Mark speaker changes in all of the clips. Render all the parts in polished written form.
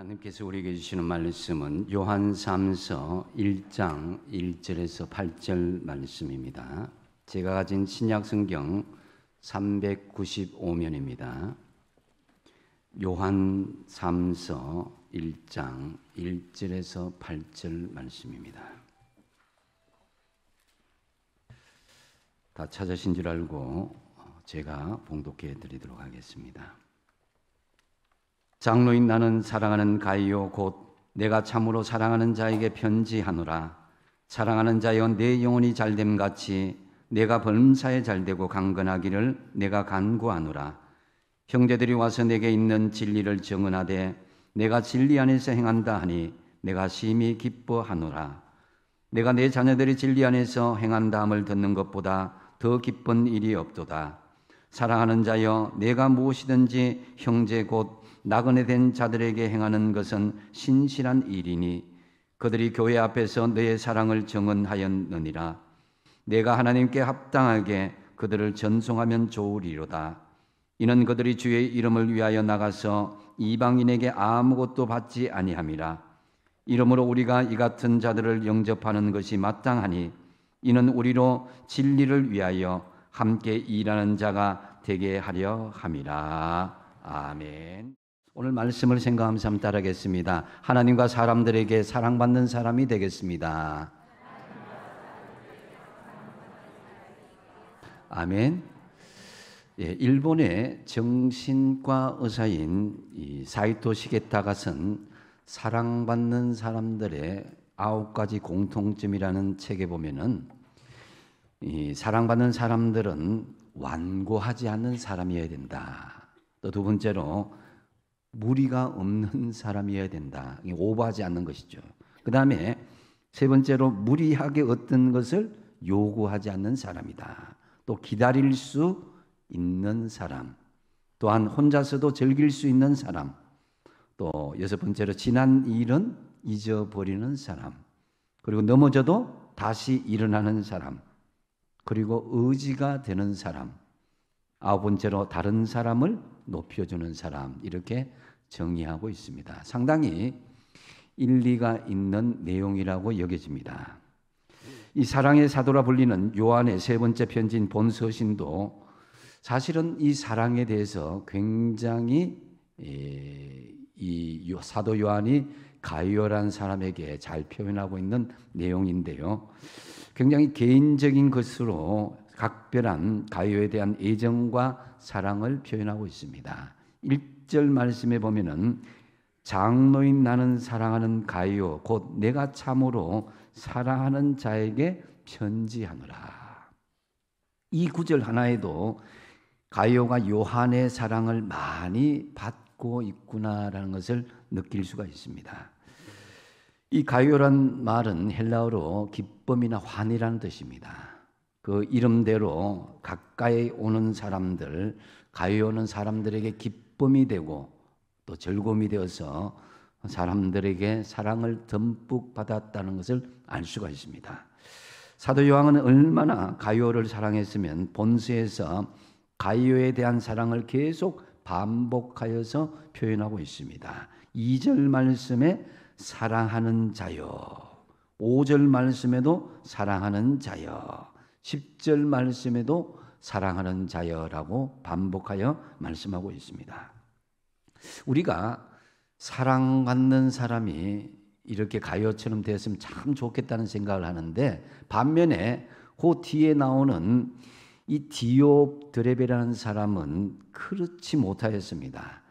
Speaker 1: 하나님께서 우리에게 주시는 말씀은 요한 3서 1장 1절에서 8절 말씀입니다. 제가 가진 신약 성경 395면입니다. 요한 3서 1장 1절에서 8절 말씀입니다. 다 찾으신 줄 알고 제가 봉독해 드리도록 하겠습니다. 장로인 나는 사랑하는 가이오 곧 내가 참으로 사랑하는 자에게 편지하노라. 사랑하는 자여 내 영혼이 잘됨 같이 내가 범사에 잘되고 강건하기를 내가 간구하노라. 형제들이 와서 내게 있는 진리를 증언하되 내가 진리 안에서 행한다 하니 내가 심히 기뻐하노라. 내가 내 자녀들이 진리 안에서 행한다 함을 듣는 것보다 더 기쁜 일이 없도다. 사랑하는 자여 내가 무엇이든지 형제 곧 나그네 된 자들에게 행하는 것은 신실한 일이니 그들이 교회 앞에서 너의 사랑을 증언하였느니라. 내가 하나님께 합당하게 그들을 전송하면 좋으리로다. 이는 그들이 주의 이름을 위하여 나가서 이방인에게 아무것도 받지 아니함이라. 이러므로 우리가 이 같은 자들을 영접하는 것이 마땅하니 이는 우리로 진리를 위하여 함께 일하는 자가 되게 하려 함이라. 아멘. 오늘 말씀을 생각하면서 한번 따르겠습니다. 하나님과 사람들에게 사랑받는 사람이 되겠습니다. 아멘. 예, 일본의 정신과 의사인 사이토 시게타가 쓴 사랑받는 사람들의 9가지 공통점이라는 책에 보면은 이 사랑받는 사람들은 완고하지 않는 사람이어야 된다. 또 두 번째로 무리가 없는 사람이어야 된다. 오버하지 않는 것이죠. 그 다음에 세 번째로 무리하게 어떤 것을 요구하지 않는 사람이다. 또 기다릴 수 있는 사람. 또한 혼자서도 즐길 수 있는 사람. 또 여섯 번째로 지난 일은 잊어버리는 사람. 그리고 넘어져도 다시 일어나는 사람. 그리고 의지가 되는 사람. 아홉 번째로 다른 사람을 높여주는 사람. 이렇게 정의하고 있습니다. 상당히 일리가 있는 내용이라고 여겨집니다. 이 사랑의 사도라 불리는 요한의 세 번째 편지인 본서신도 사실은 이 사랑에 대해서 굉장히 이 사도 요한이 가이오라는 사람에게 잘 표현하고 있는 내용인데요. 굉장히 개인적인 것으로 각별한 가이오에 대한 애정과 사랑을 표현하고 있습니다. 1절 말씀에 보면은 장로인 나는 사랑하는 가이오 곧 내가 참으로 사랑하는 자에게 편지하노라. 이 구절 하나에도 가이오가 요한의 사랑을 많이 받고 있구나라는 것을 느낄 수가 있습니다. 이 가이오란 말은 헬라어로 기쁨이나 환희라는 뜻입니다. 그 이름대로 가까이 오는 사람들, 가이오는 사람들에게 기쁨이 되고 또 즐거움이 되어서 사람들에게 사랑을 듬뿍 받았다는 것을 알 수가 있습니다. 사도 요한은 얼마나 가이오를 사랑했으면 본서에서 가이오에 대한 사랑을 계속 반복하여서 표현하고 있습니다. 2절 말씀에 사랑하는 자여, 5절 말씀에도 사랑하는 자여, 10절 말씀에도 사랑하는 자여라고 반복하여 말씀하고 있습니다. 우리가 사랑받는 사람이 이렇게 가이오처럼 되었으면 참 좋겠다는 생각을 하는데 반면에 그 뒤에 나오는 이 디오드레베라는 사람은 그렇지 못하였습니다.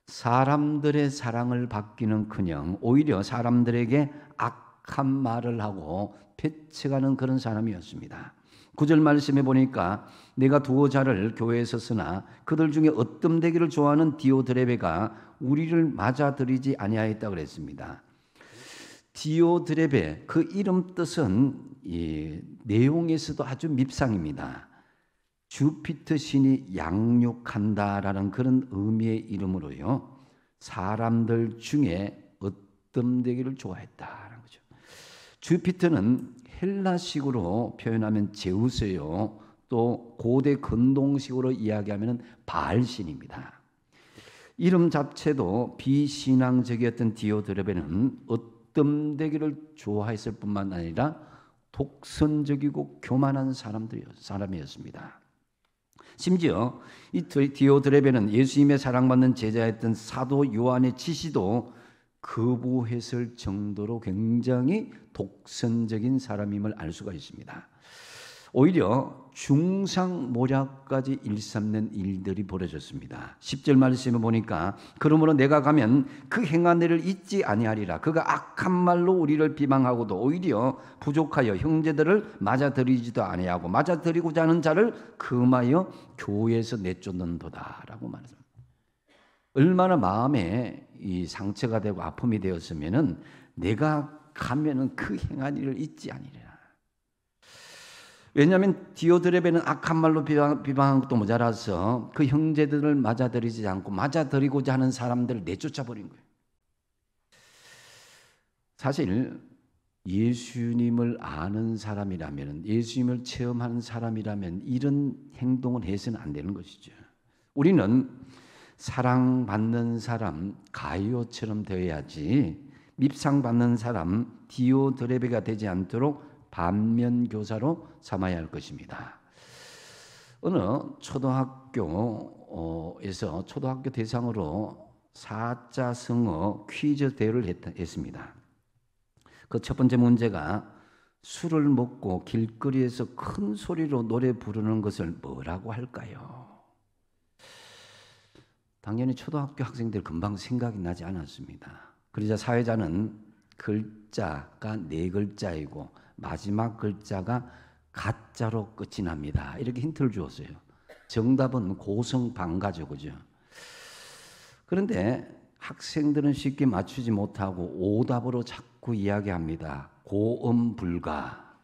Speaker 1: 사람들의 사랑을 받기는커녕 오히려 사람들에게 악한 말을 하고 배척하는 그런 사람이었습니다. 9절 말씀해 보니까 내가 두어 자를 교회에서 쓰나 그들 중에 어뜸되기를 좋아하는 디오드레베가 우리를 맞아들이지 아니하였다 그랬습니다. 디오드레베 그 이름 뜻은 이 내용에서도 아주 밉상입니다. 주피터 신이 양육한다라는 그런 의미의 이름으로요. 사람들 중에 어뜸되기를 좋아했다라는 거죠. 주피터는 헬라식으로 표현하면 제우스요. 또 고대 근동식으로 이야기하면 바알신입니다. 이름 자체도 비신앙적이었던 디오드레베는 어뜸되기를 좋아했을 뿐만 아니라 독선적이고 교만한 사람이었습니다. 심지어 이 디오드레베는 예수님의 사랑받는 제자였던 사도 요한의 지시도 거부했을 정도로 굉장히 독선적인 사람임을 알 수가 있습니다. 오히려 중상모략까지 일삼는 일들이 벌어졌습니다. 10절 말씀에 보니까 그러므로 내가 가면 그 행한 일을 잊지 아니하리라. 그가 악한 말로 우리를 비방하고도 오히려 부족하여 형제들을 맞아들이지도 아니하고 맞아들이고자 하는 자를 금하여 교회에서 내쫓는도다 라고 말합니다. 얼마나 마음에 이 상처가 되고 아픔이 되었으면은 내가 가면은 그 행한 일을 잊지 아니하리라. 왜냐하면 디오드레베는 악한 말로 비방한 것도 모자라서 그 형제들을 맞아들이지 않고 맞아들이고자 하는 사람들을 내쫓아 버린 거예요. 사실 예수님을 아는 사람이라면, 예수님을 체험하는 사람이라면 이런 행동을 해서는 안 되는 것이죠. 우리는 사랑받는 사람 가이오처럼 되어야지 밉상받는 사람 디오드레베가 되지 않도록 반면교사로 삼아야 할 것입니다. 어느 초등학교에서 초등학교 대상으로 사자성어 퀴즈 대회를 했습니다. 그 첫 번째 문제가 술을 먹고 길거리에서 큰 소리로 노래 부르는 것을 뭐라고 할까요? 당연히 초등학교 학생들 금방 생각이 나지 않았습니다. 그러자 사회자는 글자가 4글자이고 마지막 글자가 가짜로 끝이 납니다. 이렇게 힌트를 주었어요. 정답은 고성방가죠, 그죠? 그런데 학생들은 쉽게 맞추지 못하고 오답으로 자꾸 이야기합니다. 고음불가.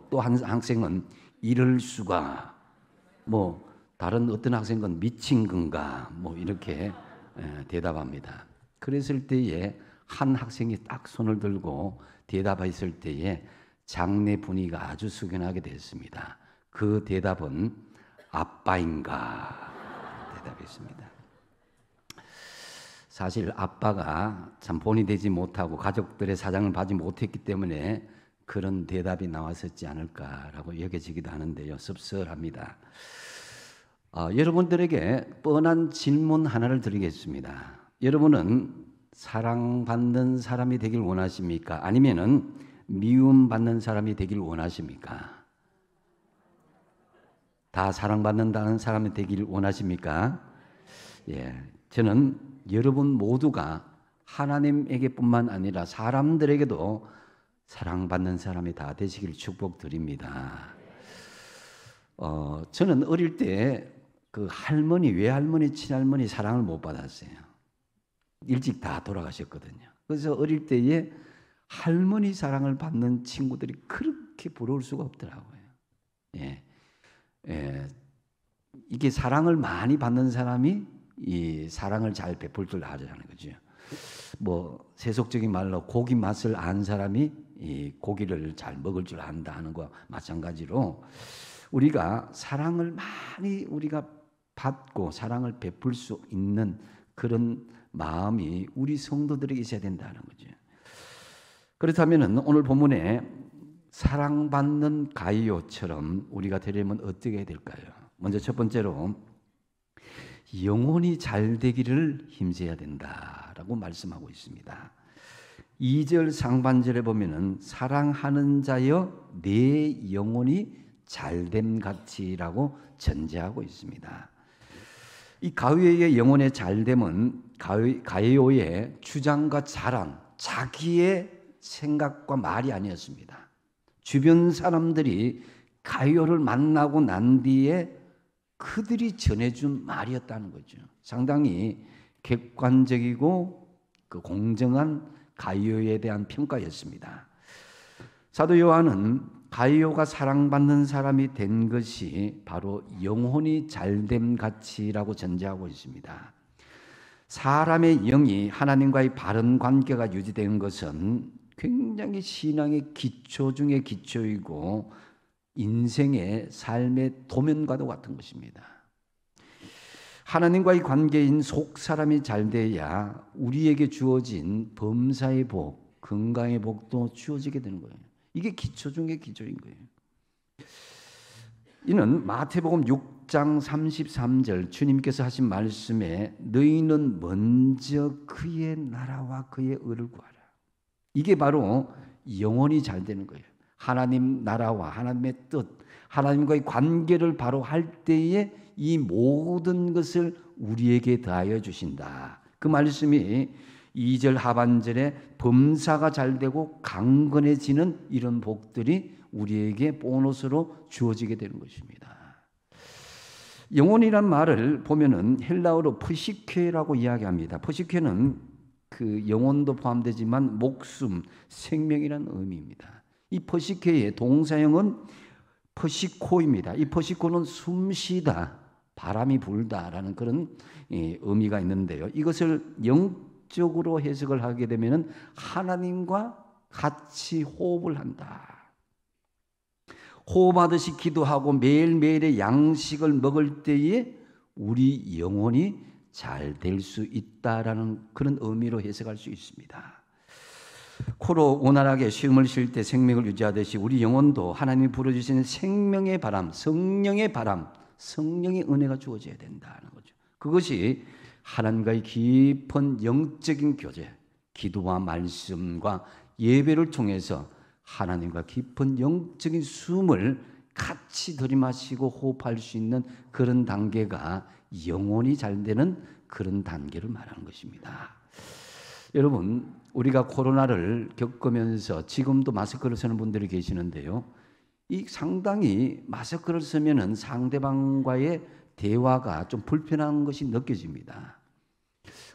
Speaker 1: 또 한 학생은 이럴 수가. 다른 어떤 학생은 미친 건가. 이렇게 대답합니다. 그랬을 때에 한 학생이 딱 손을 들고 대답했을 때에 장내 분위기가 아주 숙연하게 됐습니다. 그 대답은 아빠인가 대답했습니다. 사실 아빠가 참 본이 되지 못하고 가족들의 사랑을 받지 못했기 때문에 그런 대답이 나왔었지 않을까라고 여겨지기도 하는데요. 씁쓸합니다. 여러분들에게 뻔한 질문 하나를 드리겠습니다. 여러분은 사랑받는 사람이 되길 원하십니까? 아니면은 미움받는 사람이 되길 원하십니까? 다 사랑받는다는 사람이 되길 원하십니까? 예, 저는 여러분 모두가 하나님에게뿐만 아니라 사람들에게도 사랑받는 사람이 다 되시길 축복드립니다. 저는 어릴 때 그 할머니, 외할머니, 친할머니 사랑을 못 받았어요. 일찍 다 돌아가셨거든요. 그래서 어릴 때에 할머니 사랑을 받는 친구들이 그렇게 부러울 수가 없더라고요. 이게 사랑을 많이 받는 사람이 이 사랑을 잘 베풀 줄 알아야 하는 거죠. 세속적인 말로 고기 맛을 아는 사람이 이 고기를 잘 먹을 줄 안다 하는 것과 마찬가지로 우리가 사랑을 많이 우리가 받고 사랑을 베풀 수 있는 그런 마음이 우리 성도들에게 있어야 된다는 거죠. 그렇다면 오늘 본문에 사랑받는 가이오처럼 우리가 되려면 어떻게 해야 될까요? 먼저 첫 번째로 영혼이 잘 되기를 힘써야 된다라고 말씀하고 있습니다. 2절 상반절에 보면은 사랑하는 자여 내 영혼이 잘됨 같이라고 전제하고 있습니다. 이 가이오의 영혼의 잘됨은 가이오의 주장과 자랑, 자기의 생각과 말이 아니었습니다. 주변 사람들이 가이오를 만나고 난 뒤에 그들이 전해준 말이었다는 거죠. 상당히 객관적이고 공정한 가이오에 대한 평가였습니다. 사도 요한은 가이오가 사랑받는 사람이 된 것이 바로 영혼이 잘됨 같이라고 전제하고 있습니다. 사람의 영이 하나님과의 바른 관계가 유지되는 것은 굉장히 신앙의 기초 중에 기초이고 인생의 삶의 도면과도 같은 것입니다. 하나님과의 관계인 속 사람이 잘 돼야 우리에게 주어진 범사의 복, 건강의 복도 주어지게 되는 거예요. 이게 기초 중의 기초인 거예요. 이는 마태복음 6장 33절 주님께서 하신 말씀에 너희는 먼저 그의 나라와 그의 의를 구하라. 이게 바로 영혼이 잘 되는 거예요. 하나님 나라와 하나님의 뜻, 하나님과의 관계를 바로 할 때에 이 모든 것을 우리에게 더하여 주신다. 그 말씀이 2절 하반절에 범사가 잘 되고 강건해지는 이런 복들이 우리에게 보너스로 주어지게 되는 것입니다. 영혼이란 말을 보면은 헬라어로 프시케라고 이야기합니다. 프시케는 그 영혼도 포함되지만 목숨, 생명이라는 의미입니다. 이 퍼시케의 동사형은 퍼시코입니다. 이 퍼시코는 숨쉬다, 바람이 불다라는 그런 의미가 있는데요. 이것을 영적으로 해석을 하게 되면 하나님과 같이 호흡을 한다. 호흡하듯이 기도하고 매일매일의 양식을 먹을 때에 우리 영혼이 잘 될 수 있다라는 그런 의미로 해석할 수 있습니다. 코로 원활하게 쉼을 쉴 때 생명을 유지하듯이 우리 영혼도 하나님이 불어주시는 생명의 바람, 성령의 바람, 성령의 은혜가 주어져야 된다는 거죠. 그것이 하나님과의 깊은 영적인 교제, 기도와 말씀과 예배를 통해서 하나님과 깊은 영적인 숨을 같이 들이마시고 호흡할 수 있는 그런 단계가 영혼이 잘 되는 그런 단계를 말하는 것입니다. 여러분, 우리가 코로나를 겪으면서 지금도 마스크를 쓰는 분들이 계시는데요. 이 상당히 마스크를 쓰면은 상대방과의 대화가 좀 불편한 것이 느껴집니다.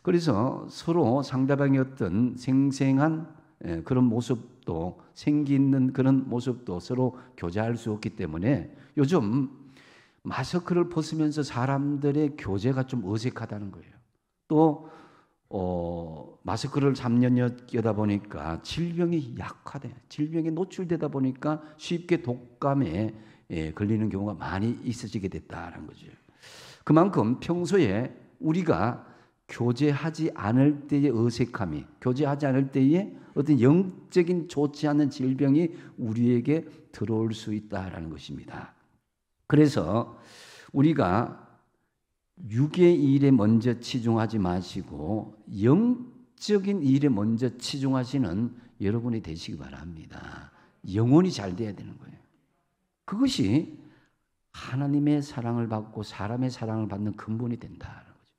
Speaker 1: 그래서 서로 상대방의 어떤 생생한 그런 모습도 생기 있는 그런 모습도 서로 교제할 수 없기 때문에 요즘 마스크를 벗으면서 사람들의 교제가 좀 어색하다는 거예요. 또 마스크를 3년 끼다 보니까 질병이 약화돼, 질병에 노출되다 보니까 쉽게 독감에 걸리는 경우가 많이 있어지게 됐다는 거죠. 그만큼 평소에 우리가 교제하지 않을 때의 어색함이, 교제하지 않을 때의 어떤 영적인 좋지 않은 질병이 우리에게 들어올 수 있다라는 것입니다. 그래서 우리가 육의 일에 먼저 치중하지 마시고 영적인 일에 먼저 치중하시는 여러분이 되시기 바랍니다. 영혼이 잘 돼야 되는 거예요. 그것이 하나님의 사랑을 받고 사람의 사랑을 받는 근본이 된다는 거죠.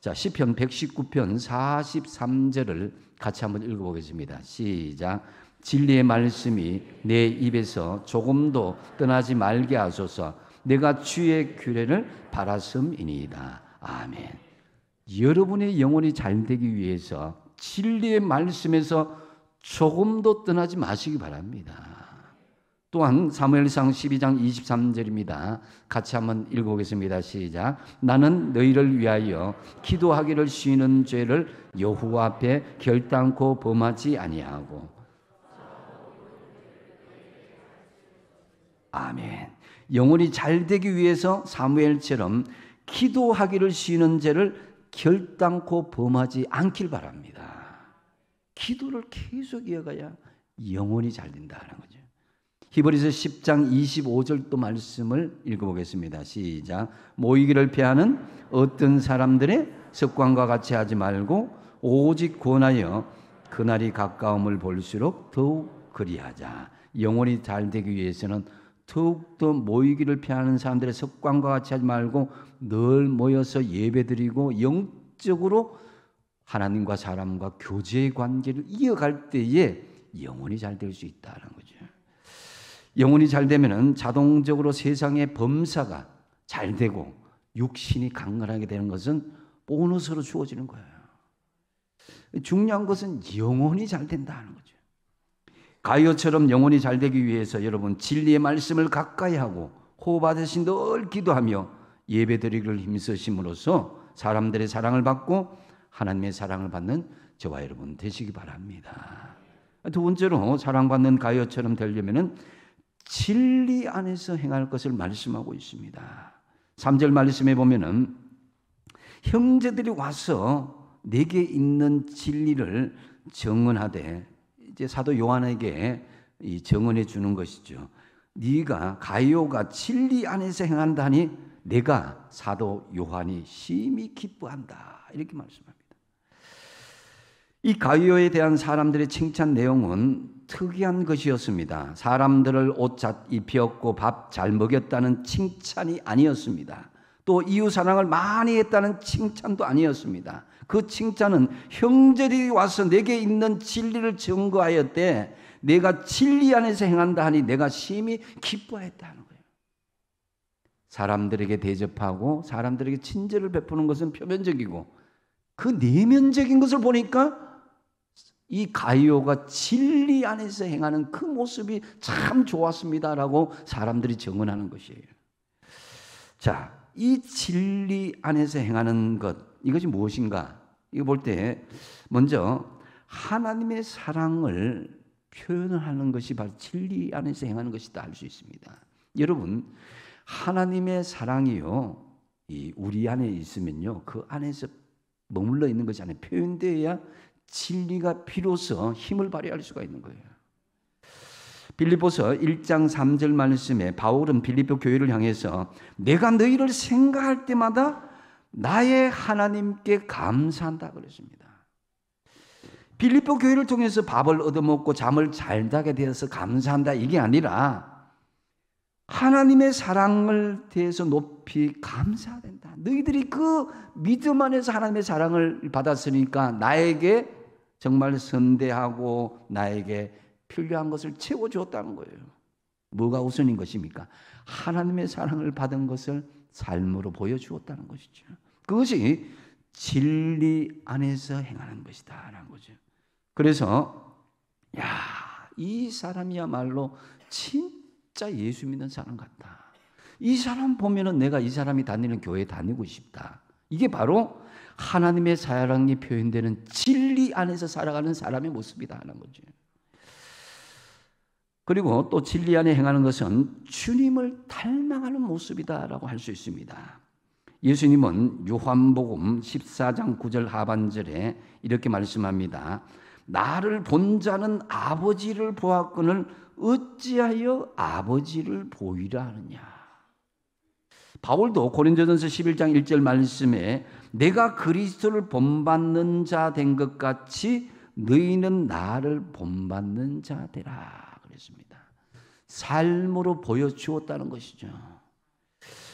Speaker 1: 자, 시편 119편 43절을 같이 한번 읽어보겠습니다. 시작. 진리의 말씀이 내 입에서 조금도 떠나지 말게 하소서. 내가 주의 규례를 바랐음이니이다. 아멘. 여러분의 영혼이 잘 되기 위해서 진리의 말씀에서 조금도 떠나지 마시기 바랍니다. 또한 사무엘상 12장 23절입니다. 같이 한번 읽어보겠습니다. 시작. 나는 너희를 위하여 기도하기를 쉬는 죄를 여호와 앞에 결단코 범하지 아니하고. 아멘. 영혼이 잘 되기 위해서 사무엘처럼 기도하기를 쉬는 죄를 결단코 범하지 않길 바랍니다. 기도를 계속 이어가야 영혼이 잘 된다는 거죠. 히브리서 10장 25절도 말씀을 읽어보겠습니다. 시작. 모이기를 피하는 어떤 사람들의 습관과 같이 하지 말고 오직 권하여 그날이 가까움을 볼수록 더욱 그리하자. 영혼이 잘 되기 위해서는 더욱더 모이기를 피하는 사람들의 습관과 같이 하지 말고 늘 모여서 예배드리고 영적으로 하나님과 사람과 교제의 관계를 이어갈 때에 영혼이 잘 될 수 있다는 거죠. 영혼이 잘 되면은 자동적으로 세상의 범사가 잘 되고 육신이 강건하게 되는 것은 보너스로 주어지는 거예요. 중요한 것은 영혼이 잘 된다는 거죠. 가이오처럼 영혼이 잘 되기 위해서 여러분 진리의 말씀을 가까이 하고 호흡하듯이 늘 기도하며 예배드리기를 힘쓰심으로써 사람들의 사랑을 받고 하나님의 사랑을 받는 저와 여러분 되시기 바랍니다. 두 번째로 사랑받는 가이오처럼 되려면은 진리 안에서 행할 것을 말씀하고 있습니다. 3절 말씀에 보면은 형제들이 와서 내게 있는 진리를 증언하되, 이제 사도 요한에게 이 증언해 주는 것이죠. 네가 가이오가 진리 안에서 행한다니 내가 사도 요한이 심히 기뻐한다, 이렇게 말씀합니다. 이 가이오에 대한 사람들의 칭찬 내용은 특이한 것이었습니다. 사람들을 옷 잘 입혔고 밥 잘 먹였다는 칭찬이 아니었습니다. 또 이웃 사랑을 많이 했다는 칭찬도 아니었습니다. 그 칭찬은 형제들이 와서 내게 있는 진리를 증거하였대 내가 진리 안에서 행한다 하니 내가 심히 기뻐했다는 거예요. 사람들에게 대접하고 사람들에게 친절을 베푸는 것은 표면적이고, 그 내면적인 것을 보니까 이 가이오가 진리 안에서 행하는 그 모습이 참 좋았습니다라고 사람들이 증언하는 것이에요. 자, 이 진리 안에서 행하는 것, 이것이 무엇인가? 이거 볼 때 먼저 하나님의 사랑을 표현하는 것이 바로 진리 안에서 행하는 것이다 할 수 있습니다. 여러분, 하나님의 사랑이요, 이 우리 안에 있으면요, 그 안에서 머물러 있는 것이 아니라 표현되어야 진리가 비로소 힘을 발휘할 수가 있는 거예요. 빌립보서 1장 3절 말씀에 바울은 빌립보 교회를 향해서 내가 너희를 생각할 때마다 나의 하나님께 감사한다 그랬습니다. 빌립보 교회를 통해서 밥을 얻어먹고 잠을 잘 자게 되어서 감사한다, 이게 아니라 하나님의 사랑을 대해서 높이 감사된다. 너희들이 그 믿음 안에서 하나님의 사랑을 받았으니까 나에게 정말 선대하고 나에게 필요한 것을 채워주었다는 거예요. 뭐가 우선인 것입니까? 하나님의 사랑을 받은 것을 삶으로 보여주었다는 것이죠. 그것이 진리 안에서 행하는 것이다 라는 거죠. 그래서 이 사람이야말로 진짜 예수 믿는 사람 같다. 이 사람 보면은 내가 이 사람이 다니는 교회에 다니고 싶다. 이게 바로 하나님의 사랑이 표현되는 진리 안에서 살아가는 사람의 모습이다 하는 거죠. 그리고 또 진리 안에 행하는 것은 주님을 닮아가는 모습이다라고 할 수 있습니다. 예수님은 요한복음 14장 9절 하반절에 이렇게 말씀합니다. 나를 본 자는 아버지를 보았거늘 어찌하여 아버지를 보이라 하느냐. 바울도 고린도전서 11장 1절 말씀에 내가 그리스도를 본받는 자 된 것 같이 너희는 나를 본받는 자 되라 그랬습니다. 삶으로 보여주었다는 것이죠.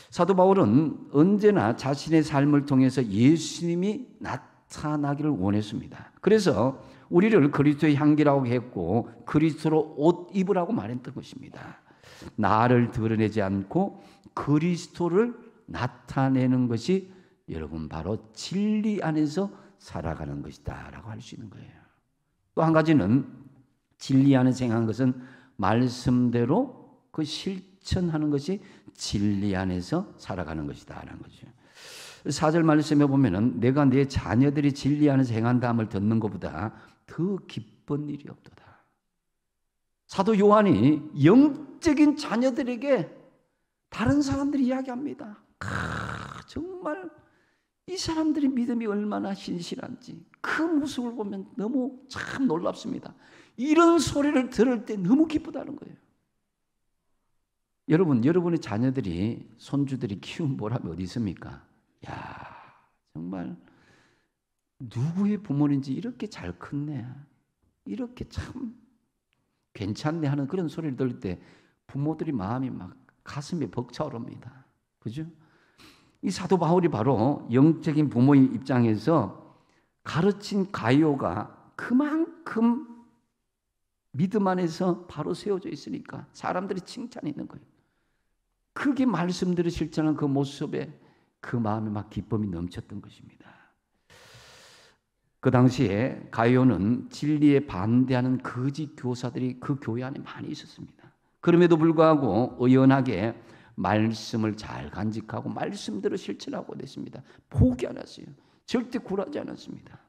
Speaker 1: 사도 바울은 언제나 자신의 삶을 통해서 예수님이 나타나기를 원했습니다. 그래서 우리를 그리스도의 향기라고 했고 그리스도로 옷 입으라고 말했던 것입니다. 나를 드러내지 않고 그리스도를 나타내는 것이 여러분 바로 진리 안에서 살아가는 것이다 라고 할 수 있는 거예요. 또 한 가지는 진리 안에서 행한 것은 말씀대로 그 실천하는 것이 진리 안에서 살아가는 것이다 라는 거죠. 4절 말씀에 보면은 내가 내 자녀들이 진리 안에서 행한다함을 듣는 것보다 더 기쁜 일이 없도다. 사도 요한이 영적인 자녀들에게 다른 사람들이 이야기합니다. 정말 이 사람들의 믿음이 얼마나 신실한지 그 모습을 보면 너무 참 놀랍습니다. 이런 소리를 들을 때 너무 기쁘다는 거예요. 여러분, 여러분의 자녀들이 손주들이 키운 보람이 어디 있습니까? 정말 누구의 부모인지 이렇게 잘 컸네, 이렇게 참 괜찮네 하는 그런 소리를 들을 때 부모들이 마음이 막 가슴에 벅차오릅니다. 그죠? 이 사도 바울이 바로 영적인 부모의 입장에서 가르친 가이오가 그만큼 믿음 안에서 바로 세워져 있으니까 사람들이 칭찬이 있는 거예요. 그게 말씀대로 실천하는 그 모습에 그 마음에 막 기쁨이 넘쳤던 것입니다. 그 당시에 가이오는 진리에 반대하는 거짓 교사들이 그 교회 안에 많이 있었습니다. 그럼에도 불구하고 의연하게 말씀을 잘 간직하고 말씀대로 실천하고 됐습니다. 포기 안 했어요. 절대 굴하지 않았습니다.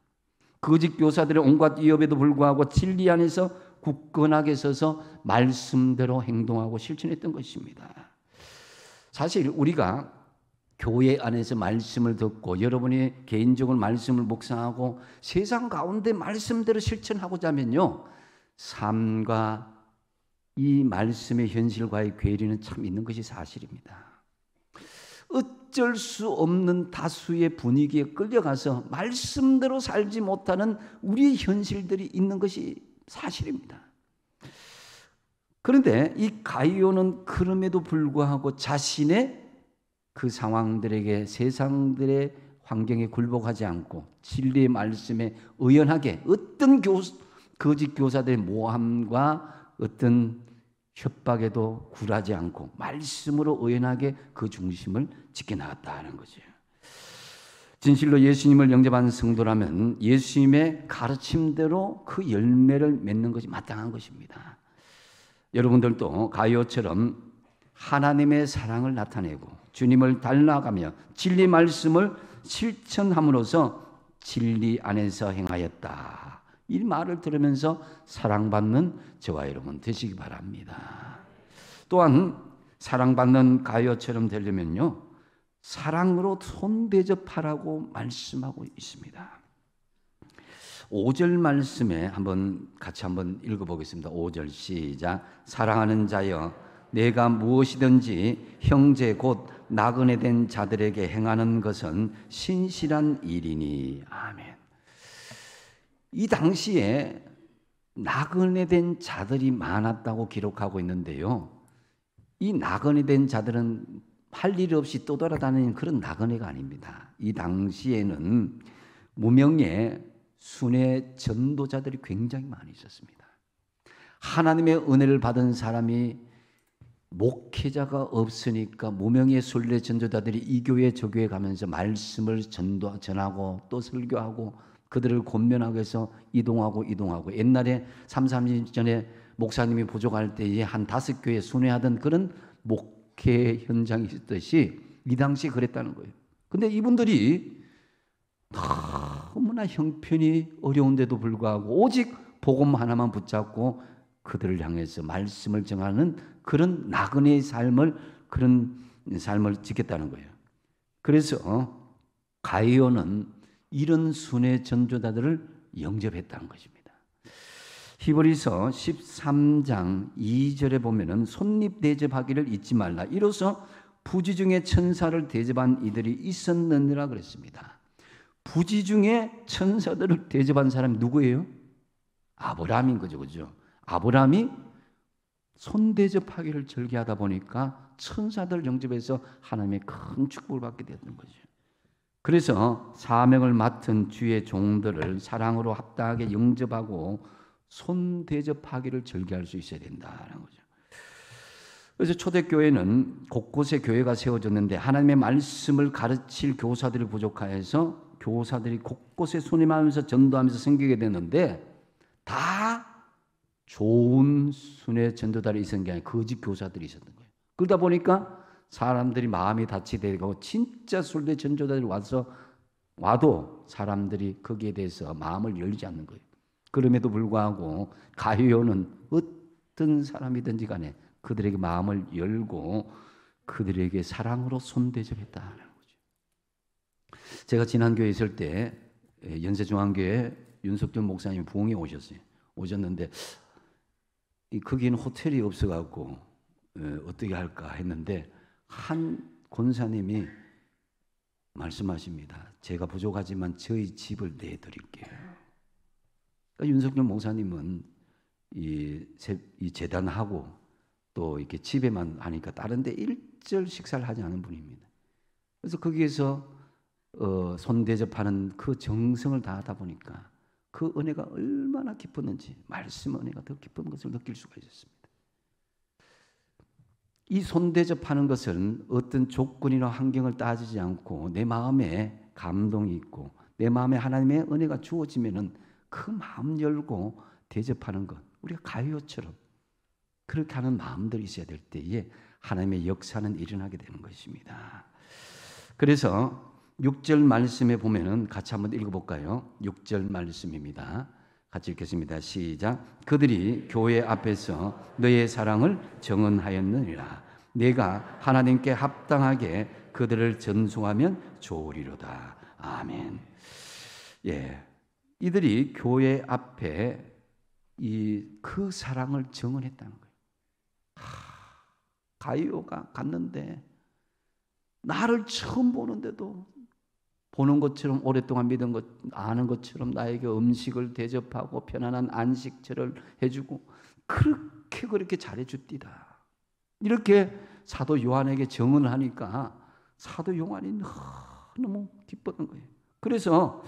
Speaker 1: 거짓 교사들의 온갖 위협에도 불구하고 진리 안에서 굳건하게 서서 말씀대로 행동하고 실천했던 것입니다. 사실 우리가 교회 안에서 말씀을 듣고 여러분이 개인적으로 말씀을 묵상하고 세상 가운데 말씀대로 실천하고자 하면요, 삶과 이 말씀의 현실과의 괴리는 참 있는 것이 사실입니다. 어쩔 수 없는 다수의 분위기에 끌려가서 말씀대로 살지 못하는 우리의 현실들이 있는 것이 사실입니다. 그런데 이 가이오는 그럼에도 불구하고 자신의 그 상황들에게, 세상들의 환경에 굴복하지 않고 진리의 말씀에 의연하게 어떤 거짓 교사들의 모함과 어떤 협박에도 굴하지 않고 말씀으로 의연하게 그 중심을 지켜나갔다는 거죠. 진실로 예수님을 영접한 성도라면 예수님의 가르침대로 그 열매를 맺는 것이 마땅한 것입니다. 여러분들도 가이오처럼 하나님의 사랑을 나타내고 주님을 닮아가며 진리 말씀을 실천함으로써 진리 안에서 행하였다, 이 말을 들으면서 사랑받는 저와 여러분 되시기 바랍니다. 또한 사랑받는 가이오처럼 되려면요, 사랑으로 손대접하라고 말씀하고 있습니다. 5절 말씀에 같이 한번 읽어보겠습니다. 5절 시작. 사랑하는 자여, 내가 무엇이든지 형제 곧 나그네 된 자들에게 행하는 것은 신실한 일이니. 아멘. 이 당시에 나그네 된 자들이 많았다고 기록하고 있는데요, 이 나그네 된 자들은 할 일 없이 떠돌아다니는 그런 나그네가 아닙니다. 이 당시에는 무명의 순회 전도자들이 굉장히 많이 있었습니다. 하나님의 은혜를 받은 사람이 목회자가 없으니까 무명의 순례 전도자들이 이 교회 저 교회 가면서 말씀을 전하고 또 설교하고 그들을 권면하기 위해서 이동하고 옛날에 30년 전에 목사님이 부족할 때에 한 5교회 순회하던 그런 목회 현장이 있었듯이 이 당시 그랬다는 거예요. 근데 이분들이 너무나 형편이 어려운데도 불구하고 오직 복음 하나만 붙잡고 그들을 향해서 말씀을 전하는 그런 나그네의 그런 삶을 지켰다는 거예요. 그래서 가이오는 이런 순회 전도자들을 영접했다는 것입니다. 히브리서 13장 2절에 보면은 손님 대접하기를 잊지 말라. 이로써 부지 중에 천사를 대접한 이들이 있었느니라 그랬습니다. 부지 중에 천사들을 대접한 사람이 누구예요? 아브라함인 거죠, 그죠? 아브라함이 손대접하기를 절개하다 보니까 천사들 영접해서 하나님의 큰 축복을 받게 되었던 거죠. 그래서 사명을 맡은 주의 종들을 사랑으로 합당하게 영접하고 손대접하기를 절개할 수 있어야 된다는 거죠. 그래서 초대교회는 곳곳에 교회가 세워졌는데 하나님의 말씀을 가르칠 교사들이 부족하여서 교사들이 곳곳에 순임하면서 전도하면서 생기게 되는데 다 좋은 순회 전도자들이 있었던 게 아니라 거짓 교사들이 있었던 거예요. 그러다 보니까 사람들이 마음이 다치되고 진짜 순회 전도자들이 와도 사람들이 거기에 대해서 마음을 열지 않는 거예요. 그럼에도 불구하고 가이오는 어떤 사람이든지 간에 그들에게 마음을 열고 그들에게 사랑으로 손대접했다는 거죠. 제가 지난 교회에 있을 때 연세중앙교회 윤석준 목사님 부흥에 오셨는데 거기는 호텔이 없어갖고 어떻게 할까 했는데 한 권사님이 말씀하십니다. 제가 부족하지만 저희 집을 내드릴게요. 그러니까 윤석준 목사님은 이 재단하고 또 이렇게 집에만 하니까 다른 데 일절 식사를 하지 않은 분입니다. 그래서 거기에서 손대접하는 그 정성을 다하다 보니까 그 은혜가 얼마나 기뻤는지 말씀 은혜가 더 기쁜 것을 느낄 수가 있었습니다. 이 손대접하는 것은 어떤 조건이나 환경을 따지지 않고 내 마음에 감동이 있고 내 마음에 하나님의 은혜가 주어지면은 그 마음 열고 대접하는 것, 우리가 가이오처럼 그렇게 하는 마음들이 있어야 될 때에 하나님의 역사는 일어나게 되는 것입니다. 그래서 6절 말씀에 보면은 같이 한번 읽어볼까요? 6절 말씀입니다. 같이 읽겠습니다. 시작. 그들이 교회 앞에서 너의 사랑을 정언하였느니라. 내가 하나님께 합당하게 그들을 전송하면 좋으리로다. 아멘. 예, 이들이 교회 앞에 그 사랑을 증언했다는 거예요. 가이오가 갔는데 나를 처음 보는데도 보는 것처럼 오랫동안 믿은 것 아는 것처럼 나에게 음식을 대접하고 편안한 안식처를 해주고 그렇게 잘해줍디다. 이렇게 사도 요한에게 증언을 하니까 사도 요한이 너무 기뻤던 거예요. 그래서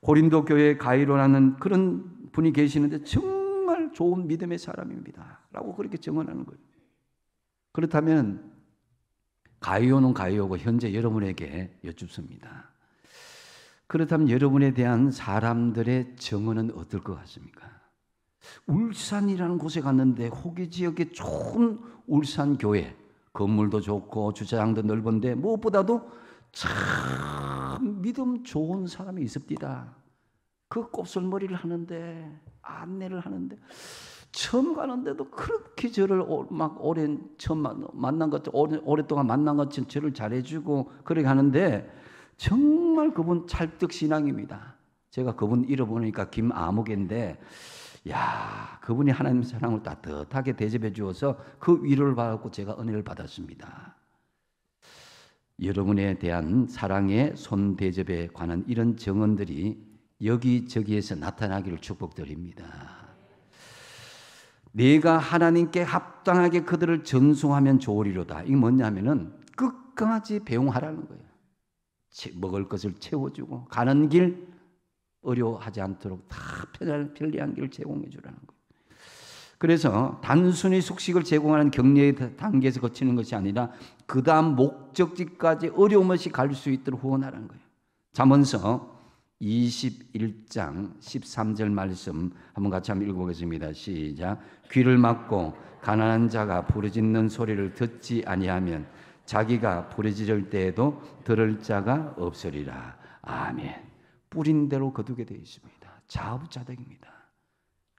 Speaker 1: 고린도 교회에 가이로라는 그런 분이 계시는데 정말 좋은 믿음의 사람입니다 라고 그렇게 증언하는 거예요. 그렇다면 가이오는 가이오고 현재 여러분에게 여쭙습니다. 그렇다면 여러분에 대한 사람들의 증언은 어떨 것 같습니까? 울산이라는 곳에 갔는데 호기 지역에 좋은 울산 교회, 건물도 좋고 주차장도 넓은데 무엇보다도 참 믿음 좋은 사람이 있습니다. 그 곱슬머리를 하는데 안내를 하는데 처음 가는데도 그렇게 저를 막 처음 만난 것 오랫동안 만난 것처럼 저를 잘해주고 그렇게 하는데 정말 그분 찰떡신앙입니다. 제가 그분 잃어보니까 김아무개인데 야, 그분이 하나님 사랑을 따뜻하게 대접해 주어서 그 위로를 받았고 제가 은혜를 받았습니다. 여러분에 대한 사랑의 손 대접에 관한 이런 증언들이 여기저기에서 나타나기를 축복드립니다. 내가 하나님께 합당하게 그들을 전송하면 좋으리로다. 이게 뭐냐면은 끝까지 배웅하라는 거예요. 먹을 것을 채워주고 가는 길 어려워하지 않도록 다 편리한 길을 제공해 주라는 거예요. 그래서 단순히 숙식을 제공하는 격려의 단계에서 거치는 것이 아니라 그 다음 목적지까지 어려움 없이 갈 수 있도록 후원하라는 거예요. 잠언서 21장 13절 말씀 한번 같이 한번 읽어보겠습니다. 시작. 귀를 막고 가난한 자가 부르짖는 소리를 듣지 아니하면 자기가 부르짖을 때에도 들을 자가 없으리라. 아멘. 뿌린 대로 거두게 되어 있습니다. 자업자득입니다.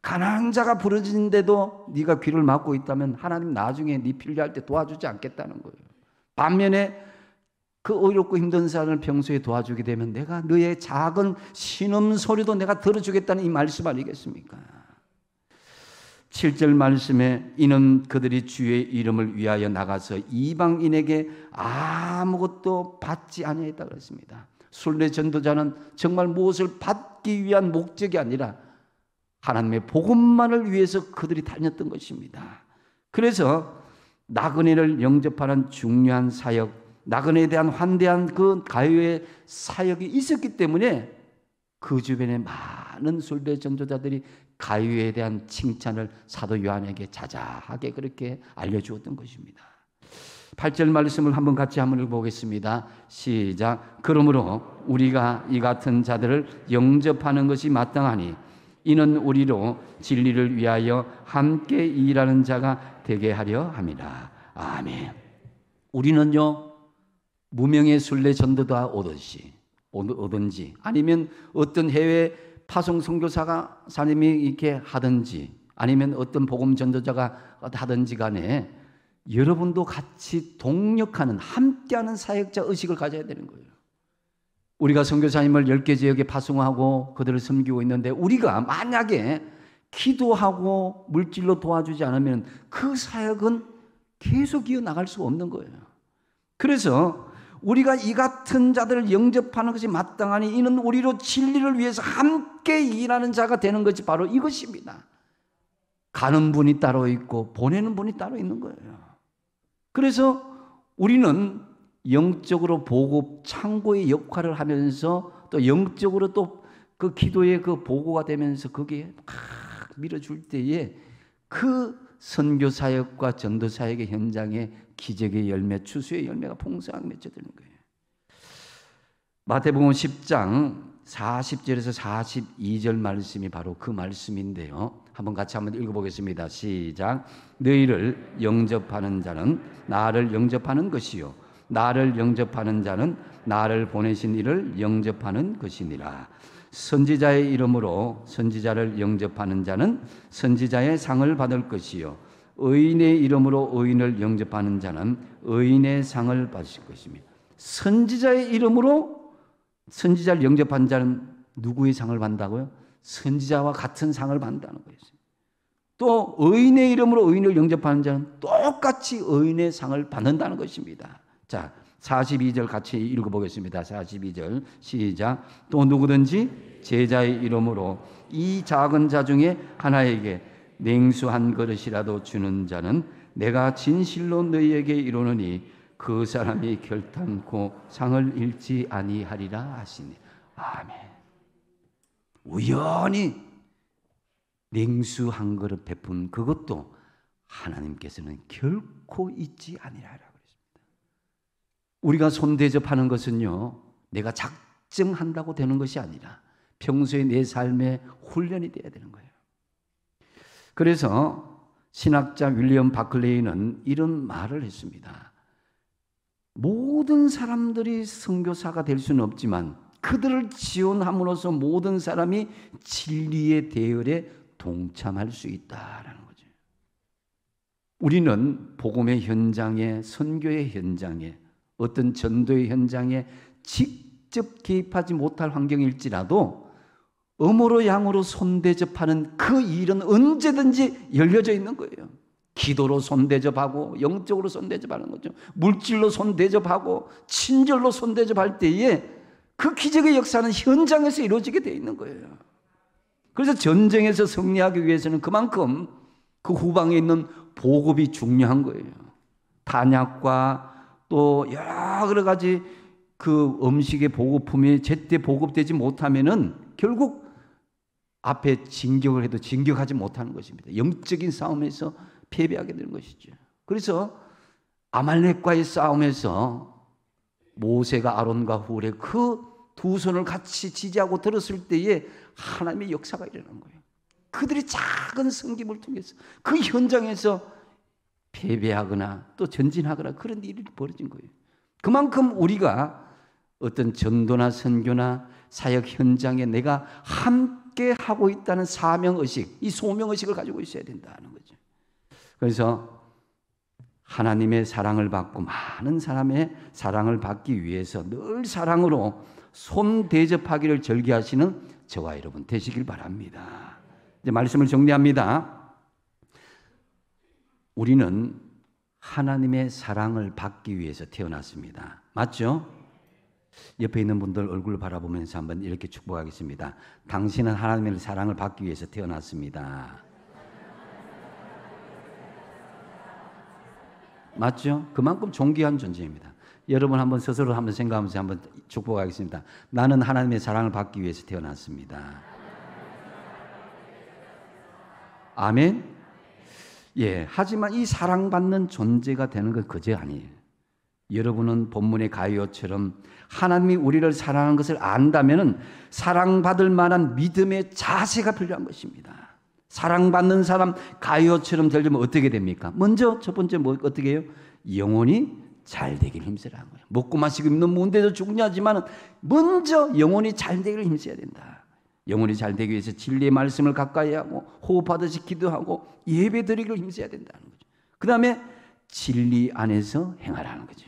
Speaker 1: 가난한 자가 부르짖는데도 네가 귀를 막고 있다면 하나님 나중에 네 필요할 때 도와주지 않겠다는 거예요. 반면에 그 어렵고 힘든 사람을 평소에 도와주게 되면 내가 너의 작은 신음소리도 내가 들어주겠다는 이 말씀 아니겠습니까? 7절 말씀에 이는 그들이 주의 이름을 위하여 나가서 이방인에게 아무것도 받지 아니했다 그랬습니다. 순례 전도자는 정말 무엇을 받기 위한 목적이 아니라 하나님의 복음만을 위해서 그들이 다녔던 것입니다. 그래서 나그네를 영접하는 중요한 사역, 나그네에 대한 환대한 그 가요의 사역이 있었기 때문에 그 주변에 많은 순례 전도자들이 가요에 대한 칭찬을 사도 요한에게 자자하게 그렇게 알려주었던 것입니다. 8절 말씀을 한번 같이 한번 읽어보겠습니다. 시작. 그러므로 우리가 이 같은 자들을 영접하는 것이 마땅하니 이는 우리로 진리를 위하여 함께 일하는 자가 되게 하려 함이라. 아멘. 우리는요 무명의 순례 전도자 오든지 아니면 어떤 해외 파송 선교사가 사님이 이렇게 하든지 아니면 어떤 복음 전도자가 하든지 간에 여러분도 같이 동력하는 함께하는 사역자 의식을 가져야 되는 거예요. 우리가 선교사님을 10개 지역에 파송하고 그들을 섬기고 있는데 우리가 만약에 기도하고 물질로 도와주지 않으면 그 사역은 계속 이어나갈 수 없는 거예요. 그래서 우리가 이 같은 자들을 영접하는 것이 마땅하니 이는 우리로 진리를 위해서 함께 일하는 자가 되는 것이 바로 이것입니다. 가는 분이 따로 있고 보내는 분이 따로 있는 거예요. 그래서 우리는 영적으로 보급 창고의 역할을 하면서 또 영적으로 또 그 기도의 그 보고가 되면서 거기에 막 밀어줄 때에 그 선교 사역과 전도 사역의 현장에 기적의 열매, 추수의 열매가 풍성하게 맺혀드는 거예요. 마태복음 10장 40절에서 42절 말씀이 바로 그 말씀인데요. 한번 같이 한번 읽어보겠습니다. 시작. 너희를 영접하는 자는 나를 영접하는 것이요 나를 영접하는 자는 나를 보내신 이를 영접하는 것이니라. 선지자의 이름으로 선지자를 영접하는 자는 선지자의 상을 받을 것이요 의인의 이름으로 의인을 영접하는 자는 의인의 상을 받으실 것입니다. 선지자의 이름으로 선지자를 영접한 자는 누구의 상을 받는다고요? 선지자와 같은 상을 받는다는 거예요. 또 의인의 이름으로 의인을 영접하는 자는 똑같이 의인의 상을 받는다는 것입니다. 자, 42절 같이 읽어보겠습니다. 42절 시작. 또 누구든지 제자의 이름으로 이 작은 자 중에 하나에게 냉수 한 그릇이라도 주는 자는 내가 진실로 너희에게 이르노니 그 사람이 결탄코 상을 잃지 아니하리라 하시니. 아멘. 우연히 냉수 한 그릇 베푼 그것도 하나님께서는 결코 잊지 아니하리라 그랬습니다. 우리가 손대접하는 것은요, 내가 작정한다고 되는 것이 아니라 평소에 내 삶의 훈련이 되어야 되는 거예요. 그래서 신학자 윌리엄 바클레이는 이런 말을 했습니다. 모든 사람들이 선교사가 될 수는 없지만 그들을 지원함으로써 모든 사람이 진리의 대열에 동참할 수 있다라는 거죠. 우리는 복음의 현장에, 선교의 현장에, 어떤 전도의 현장에 직접 개입하지 못할 환경일지라도 음으로 양으로 손대접하는 그 일은 언제든지 열려져 있는 거예요. 기도로 손대접하고 영적으로 손대접하는 거죠. 물질로 손대접하고 친절로 손대접할 때에 그 기적의 역사는 현장에서 이루어지게 되어 있는 거예요. 그래서 전쟁에서 승리하기 위해서는 그만큼 그 후방에 있는 보급이 중요한 거예요. 탄약과 또 여러 가지 그 음식의 보급품이 제때 보급되지 못하면은 결국 앞에 진격을 해도 진격하지 못하는 것입니다. 영적인 싸움에서 패배하게 되는 것이죠. 그래서 아말렉과의 싸움에서 모세가 아론과 훌의 그 두 손을 같이 지지하고 들었을 때에 하나님의 역사가 일어난 거예요. 그들이 작은 섬김을 통해서 그 현장에서 패배하거나 또 전진하거나 그런 일이 벌어진 거예요. 그만큼 우리가 어떤 전도나 선교나 사역 현장에 내가 함께 하고 있다는 사명의식, 이 소명의식을 가지고 있어야 된다는 거죠. 그래서 하나님의 사랑을 받고 많은 사람의 사랑을 받기 위해서 늘 사랑으로 손 대접하기를 절기하시는 저와 여러분 되시길 바랍니다. 이제 말씀을 정리합니다. 우리는 하나님의 사랑을 받기 위해서 태어났습니다. 맞죠? 옆에 있는 분들 얼굴을 바라보면서 한번 이렇게 축복하겠습니다. 당신은 하나님의 사랑을 받기 위해서 태어났습니다. 맞죠? 그만큼 존귀한 존재입니다. 여러분 한번 스스로 한번 생각하면서 한번 축복하겠습니다. 나는 하나님의 사랑을 받기 위해서 태어났습니다. 아멘. 예, 하지만 이 사랑받는 존재가 되는 건 그저 아니에요. 여러분은 본문의 가이오처럼 하나님이 우리를 사랑하는 것을 안다면 사랑받을 만한 믿음의 자세가 필요한 것입니다. 사랑받는 사람 가이오처럼 되려면 어떻게 됩니까? 먼저 첫 번째 어떻게 해요? 영혼이 잘 되길 힘쓰라는 거예요. 먹고 마시고 입는 무은데도 중요하지만 먼저 영혼이 잘 되기를 힘써야 된다. 영혼이 잘 되기 위해서 진리의 말씀을 가까이 하고 호흡하듯이 기도하고 예배 드리기를 힘써야 된다는 거죠. 그 다음에 진리 안에서 행하라는 거죠.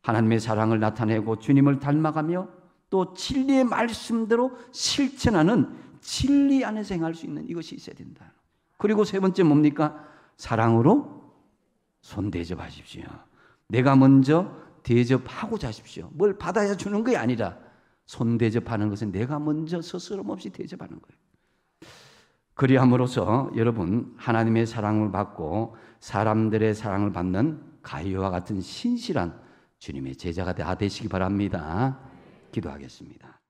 Speaker 1: 하나님의 사랑을 나타내고 주님을 닮아가며 또 진리의 말씀대로 실천하는 진리 안에서 행할 수 있는 이것이 있어야 된다. 그리고 세 번째 뭡니까? 사랑으로 손 대접하십시오. 내가 먼저 대접하고자 하십시오. 뭘 받아야 주는 게 아니라 손 대접하는 것은 내가 먼저 스스럼 없이 대접하는 거예요. 그리함으로써 여러분 하나님의 사랑을 받고 사람들의 사랑을 받는 가이오와 같은 신실한 주님의 제자가 다 되시기 바랍니다. 기도하겠습니다.